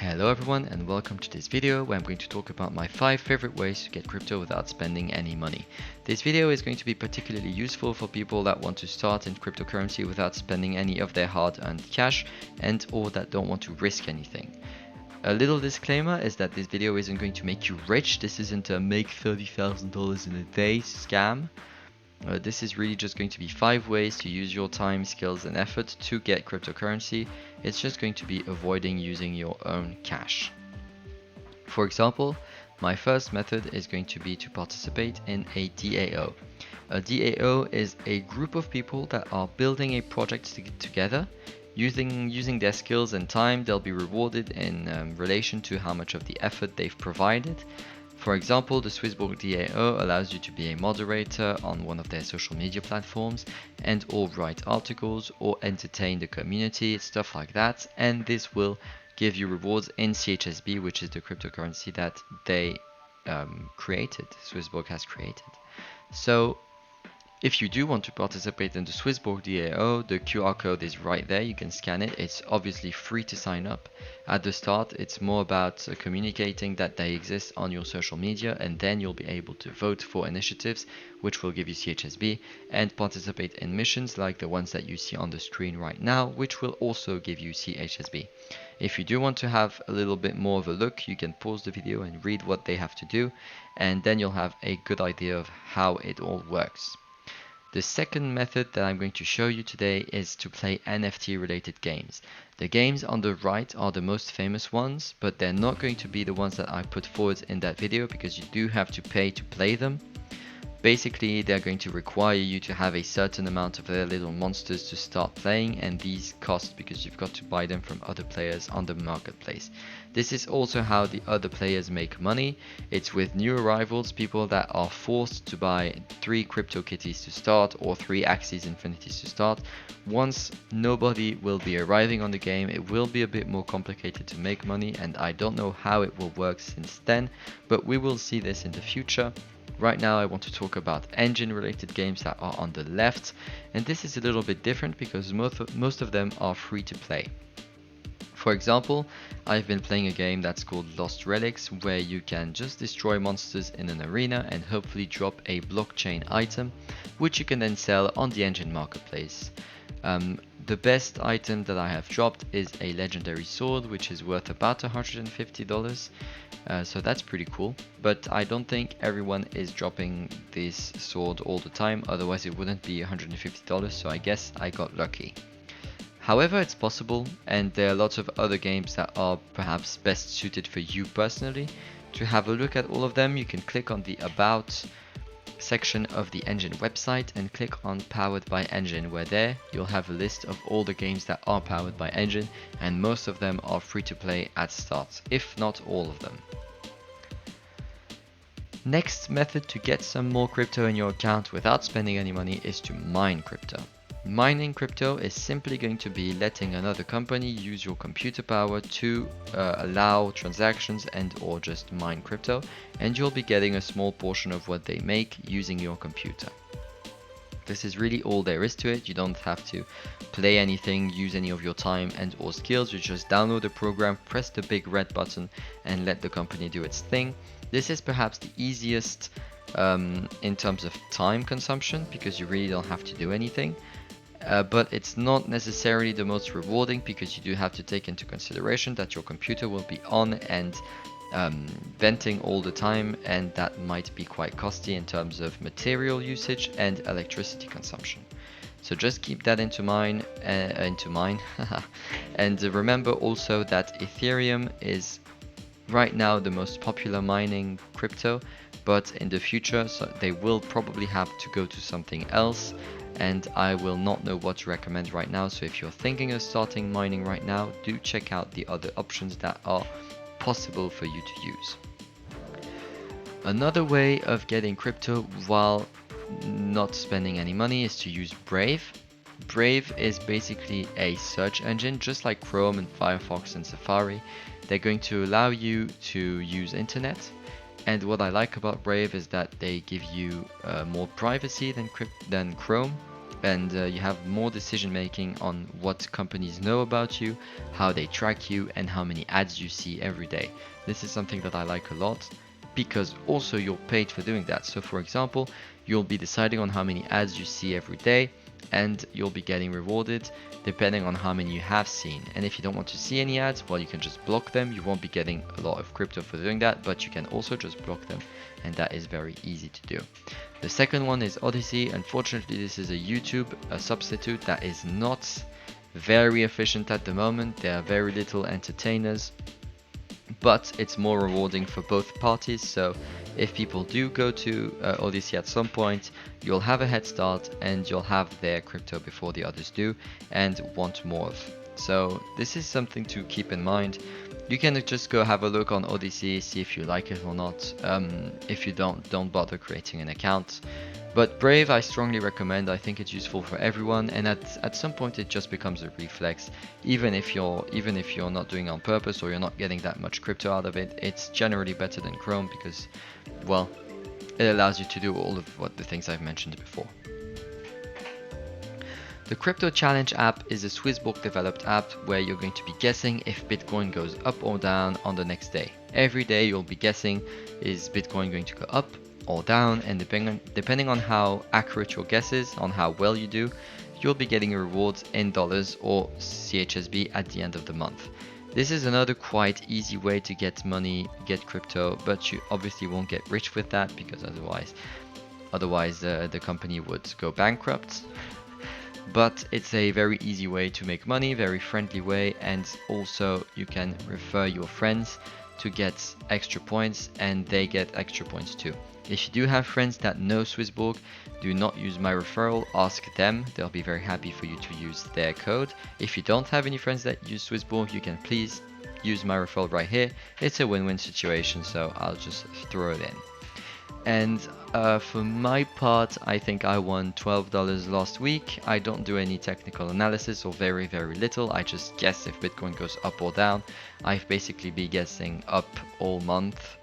Hello everyone and welcome to this video where I'm going to talk about my 5 favorite ways to get crypto without spending any money. This video is going to be particularly useful for people that want to start in cryptocurrency without spending any of their hard-earned cash and or that don't want to risk anything. A little disclaimer is that this video isn't going to make you rich. This isn't a make $30,000 in a day scam. This is really just going to be 5 ways to use your time, skills and effort to get cryptocurrency. It's just going to be avoiding using your own cash. For example, my first method is going to be to participate in a DAO. A DAO is a group of people that are building a project together. Using their skills and time, they'll be rewarded in relation to how much of the effort they've provided. For example, the Swissborg DAO allows you to be a moderator on one of their social media platforms and or write articles or entertain the community, stuff like that, and this will give you rewards in CHSB, which is the cryptocurrency that they created, Swissborg has created. So if you do want to participate in the Swissborg DAO, the QR code is right there, you can scan it. It's obviously free to sign up. At the start, it's more about communicating that they exist on your social media, and then you'll be able to vote for initiatives which will give you CHSB and participate in missions like the ones that you see on the screen right now, which will also give you CHSB. If you do want to have a little bit more of a look, you can pause the video and read what they have to do, and then you'll have a good idea of how it all works. The second method that I'm going to show you today is to play NFT related games. The games on the right are the most famous ones, but they're not going to be the ones that I put forward in that video because you do have to pay to play them. Basically, they're going to require you to have a certain amount of their little monsters to start playing, and these cost because you've got to buy them from other players on the marketplace. This is also how the other players make money. It's with new arrivals, people that are forced to buy 3 crypto kitties to start or 3 Axis Infinities to start. Once nobody will be arriving on the game, it will be a bit more complicated to make money, and I don't know how it will work since then, but we will see this in the future. Right now I want to talk about engine related games that are on the left, and this is a little bit different because most of them are free to play. For example, I've been playing a game that's called Lost Relics, where you can just destroy monsters in an arena and hopefully drop a blockchain item, which you can then sell on the engine marketplace. The best item that I have dropped is a legendary sword, which is worth about $150. So that's pretty cool, but I don't think everyone is dropping this sword all the time, otherwise it wouldn't be $150, so I guess I got lucky. However, it's possible, and there are lots of other games that are perhaps best suited for you personally. To have a look at all of them, you can click on the About section of the Engine website and click on Powered by Engine, where there you'll have a list of all the games that are powered by Engine, and most of them are free to play at start, if not all of them. Next method to get some more crypto in your account without spending any money is to mine crypto. Mining crypto is simply going to be letting another company use your computer power to allow transactions and or just mine crypto, and you'll be getting a small portion of what they make using your computer. This is really all there is to it. You don't have to play anything, use any of your time and or skills. You just download the program, press the big red button and let the company do its thing. This is perhaps the easiest in terms of time consumption because you really don't have to do anything. But it's not necessarily the most rewarding because you do have to take into consideration that your computer will be on and venting all the time, and that might be quite costly in terms of material usage and electricity consumption. So just keep that into mind. And remember also that Ethereum is right now the most popular mining crypto, but in the future they will probably have to go to something else, and I will not know what to recommend right now. So if you're thinking of starting mining right now, do check out the other options that are possible for you to use. Another way of getting crypto while not spending any money is to use Brave. Brave is basically a search engine just like Chrome and Firefox and Safari. They're going to allow you to use internet, and what I like about Brave is that they give you more privacy than Chrome. and you have more decision making on what companies know about you, how they track you, and how many ads you see every day. This is something that I like a lot, because also you're paid for doing that. So for example, you'll be deciding on how many ads you see every day, and you'll be getting rewarded depending on how many you have seen. And if you don't want to see any ads, well, you can just block them. You won't be getting a lot of crypto for doing that, but you can also just block them, and that is very easy to do. The second one is Odyssey. Unfortunately, this is a substitute that is not very efficient at the moment. There are very little entertainers, but it's more rewarding for both parties. So if people do go to Odyssey at some point, you'll have a head start and you'll have their crypto before the others do and want more of. So this is something to keep in mind. You can just go have a look on Odyssey, see if you like it or not. If you don't bother creating an account. But Brave, I strongly recommend. I think it's useful for everyone, and at some point it just becomes a reflex. Even if you're not doing it on purpose or you're not getting that much crypto out of it, it's generally better than Chrome because, well, it allows you to do all of the things I've mentioned before. The Crypto Challenge app is a Swissborg developed app where you're going to be guessing if Bitcoin goes up or down on the next day. Every day you'll be guessing, is Bitcoin going to go up or down, and depending on how accurate your guess is, on how well you do, you'll be getting rewards in dollars or CHSB at the end of the month. This is another quite easy way to get money, get crypto, but you obviously won't get rich with that because otherwise the company would go bankrupt. But it's a very easy way to make money, very friendly way, and also you can refer your friends to get extra points and they get extra points too. If you do have friends that know Swissborg, do not use my referral, ask them, they'll be very happy for you to use their code. If you don't have any friends that use Swissborg, you can please use my referral right here. It's a win-win situation, so I'll just throw it in. And for my part, I think I won $12 last week. I don't do any technical analysis or very little. I just guess if Bitcoin goes up or down. I've basically been guessing up all month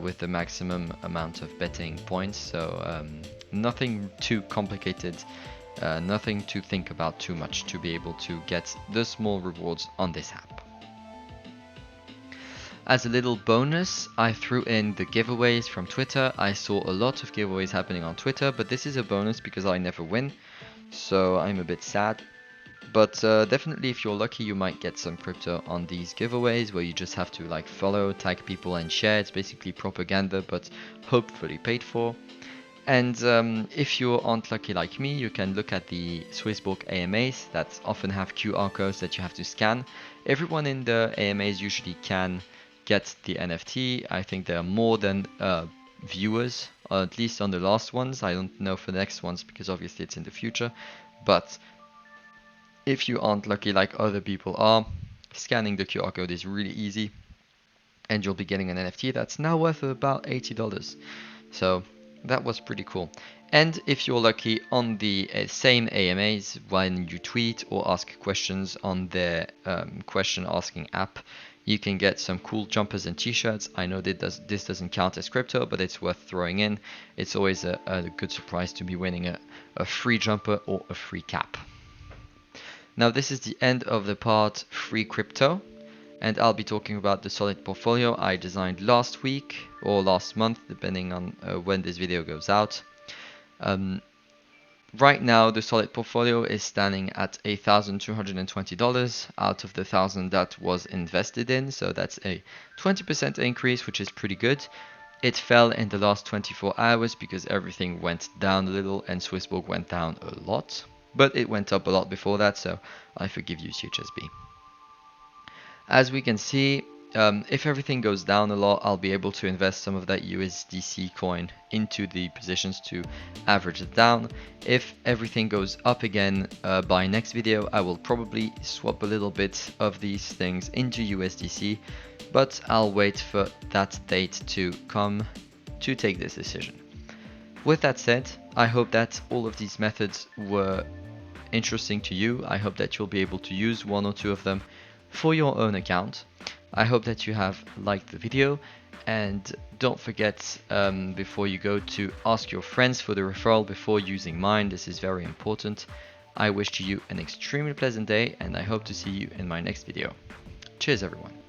with the maximum amount of betting points. So nothing too complicated, nothing to think about too much to be able to get the small rewards on this app. As a little bonus, I threw in the giveaways from Twitter. I saw a lot of giveaways happening on Twitter, but this is a bonus because I never win, so I'm a bit sad. But definitely if you're lucky, you might get some crypto on these giveaways where you just have to like follow, tag people and share. It's basically propaganda, but hopefully paid for. And if you aren't lucky like me, you can look at the Swissborg AMAs that often have QR codes that you have to scan. Everyone in the AMAs usually can get the NFT. I think there are more than viewers, or at least on the last ones. I don't know for the next ones because obviously it's in the future. But if you aren't lucky like other people are, scanning the QR code is really easy, and you'll be getting an NFT that's now worth about $80. So that was pretty cool. And if you're lucky, on the same AMAs, when you tweet or ask questions on their question asking app, you can get some cool jumpers and t-shirts. I know this doesn't count as crypto, but it's worth throwing in. It's always a good surprise to be winning a free jumper or a free cap. Now this is the end of the part free crypto, and I'll be talking about the solid portfolio I designed last week or last month, depending on when this video goes out. Right now, the solid portfolio is standing at $1,220 out of the 1,000 that was invested in, so that's a 20% increase, which is pretty good. It fell in the last 24 hours because everything went down a little and Swissborg went down a lot, but it went up a lot before that, so I forgive you, CHSB. As we can see, if everything goes down a lot, I'll be able to invest some of that USDC coin into the positions to average it down. If everything goes up again by next video, I will probably swap a little bit of these things into USDC, but I'll wait for that date to come to take this decision. With that said, I hope that all of these methods were interesting to you. I hope that you'll be able to use one or two of them for your own account. I hope that you have liked the video, and don't forget before you go to ask your friends for the referral before using mine. This is very important. I wish you an extremely pleasant day, and I hope to see you in my next video. Cheers everyone.